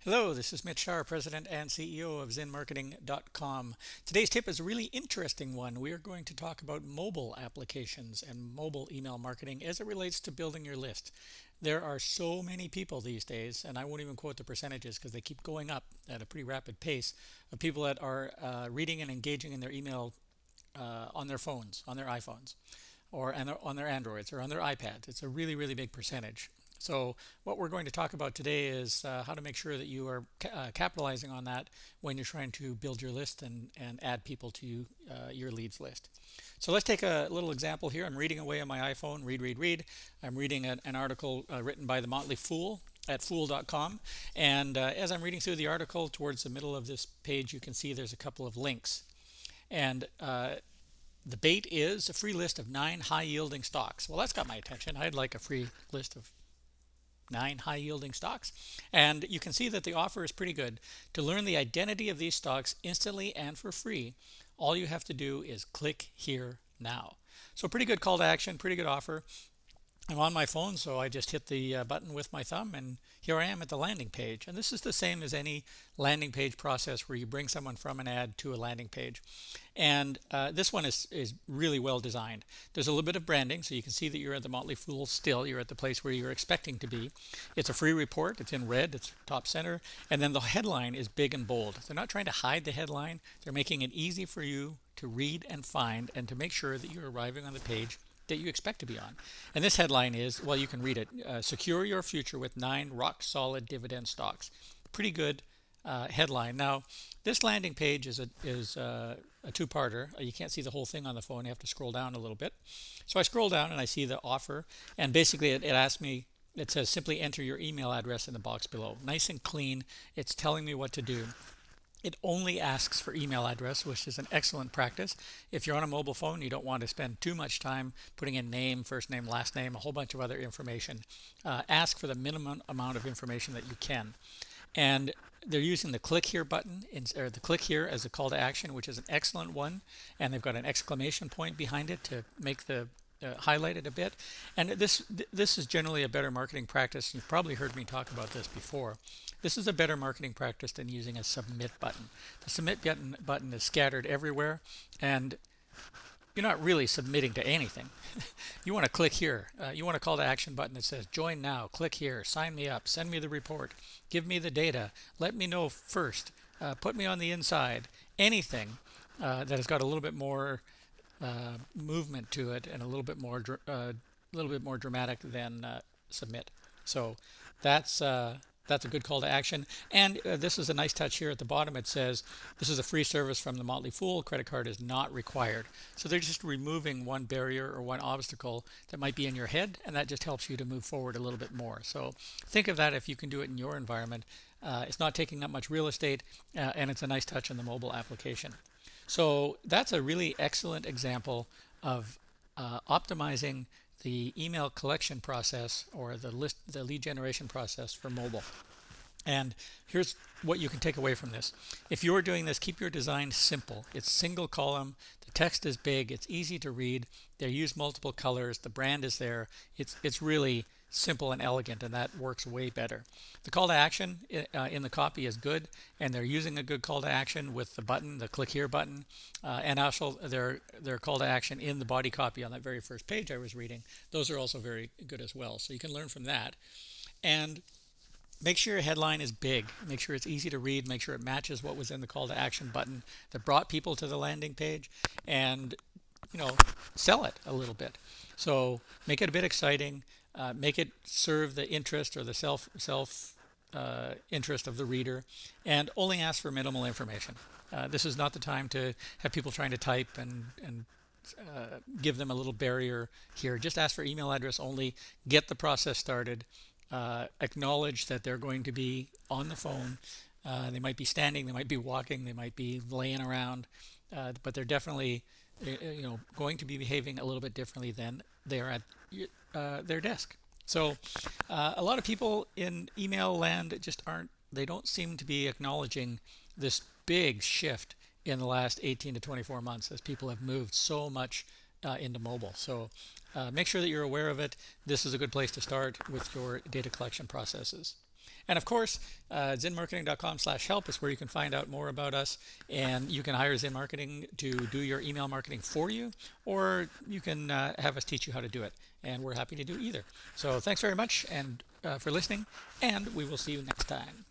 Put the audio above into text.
Hello, this is Mitch Shar, President and CEO of ZinMarketing.com. Today's tip is a really interesting one. We are going to talk about mobile applications and mobile email marketing as it relates to building your list. There are so many people these days, and I won't even quote the percentages because they keep going up at a pretty rapid pace, of people that are reading and engaging in their email on their phones, on their iPhones, or on their Androids or on their iPads. It's a really, really big percentage. So what we're going to talk about today is how to make sure that you are capitalizing on that when you're trying to build your list and add people to your leads list. So let's take a little example here. I'm reading away on my iPhone, read. I'm reading an article written by the Motley Fool at fool.com. And as I'm reading through the article, towards the middle of this page, you can see there's a couple of links. And the bait is a free list of 9 high-yielding stocks. Well, that's got my attention. I'd like a free list of 9 high-yielding stocks. And you can see that the offer is pretty good. To learn the identity of these stocks instantly and for free, all you have to do is click here now. So pretty good call to action, pretty good offer. I'm on my phone, so I just hit the button with my thumb, and here I am at the landing page. And this is the same as any landing page process where you bring someone from an ad to a landing page. And this one is really well designed. There's a little bit of branding, so you can see that you're at the Motley Fool still. You're at the place where you're expecting to be. It's a free report. It's in red. It's top center. And then the headline is big and bold. They're not trying to hide the headline. They're making it easy for you to read and find and to make sure that you're arriving on the page that you expect to be on. And this headline is, well, you can read it, secure your future with 9 rock solid dividend stocks. Pretty good headline. Now, this landing page is a two-parter. You can't see the whole thing on the phone. You have to scroll down a little bit. So I scroll down and I see the offer, and basically it asks me, it says simply enter your email address in the box below. Nice and clean. It's telling me what to do. It only asks for email address, which is an excellent practice. If you're on a mobile phone, you don't want to spend too much time putting in name, first name, last name, a whole bunch of other information. Ask for the minimum amount of information that you can. And they're using the click here button, or the click here as a call to action, which is an excellent one. And they've got an exclamation point behind it to make the highlight it a bit. And this is generally a better marketing practice. You've probably heard me talk about this before. This is a better marketing practice than using a submit button. The submit button is scattered everywhere, and you're not really submitting to anything. You want to click here. You want a call to action button that says join now, click here, sign me up, send me the report, give me the data, let me know first, put me on the inside, anything that has got a little bit more movement to it and a little bit more dramatic than submit. So that's a good call to action. And this is a nice touch here at the bottom. It says this is a free service from the Motley Fool. Credit card is not required. So they're just removing one barrier or one obstacle that might be in your head, and that just helps you to move forward a little bit more. So think of that if you can do it in your environment. It's not taking up much real estate, and it's a nice touch on the mobile application. So that's a really excellent example of optimizing the email collection process or the lead generation process for mobile. And here's what you can take away from this. If you're doing this, keep your design simple. It's single column, the text is big, it's easy to read, they use multiple colors, the brand is there. It's really simple and elegant, and that works way better. The call to action in the copy is good, and they're using a good call to action with the button, the click here button, and also their call to action in the body copy on that very first page I was reading. Those are also very good as well. So you can learn from that. And make sure your headline is big. Make sure it's easy to read. Make sure it matches what was in the call to action button that brought people to the landing page, and sell it a little bit. So make it a bit exciting. Make it serve the interest or the self interest of the reader, and only ask for minimal information. This is not the time to have people trying to type and give them a little barrier here. Just ask for email address only. Get the process started. Acknowledge that they're going to be on the phone. They might be standing, they might be walking, they might be laying around, but they're definitely going to be behaving a little bit differently than they are at their desk. So a lot of people in email land they don't seem to be acknowledging this big shift in the last 18 to 24 months as people have moved so much into mobile. So make sure that you're aware of it. This is a good place to start with your data collection processes. And of course, ZinMarketing.com/help is where you can find out more about us, and you can hire ZinMarketing to do your email marketing for you, or you can have us teach you how to do it. And we're happy to do either. So thanks very much and for listening, and we will see you next time.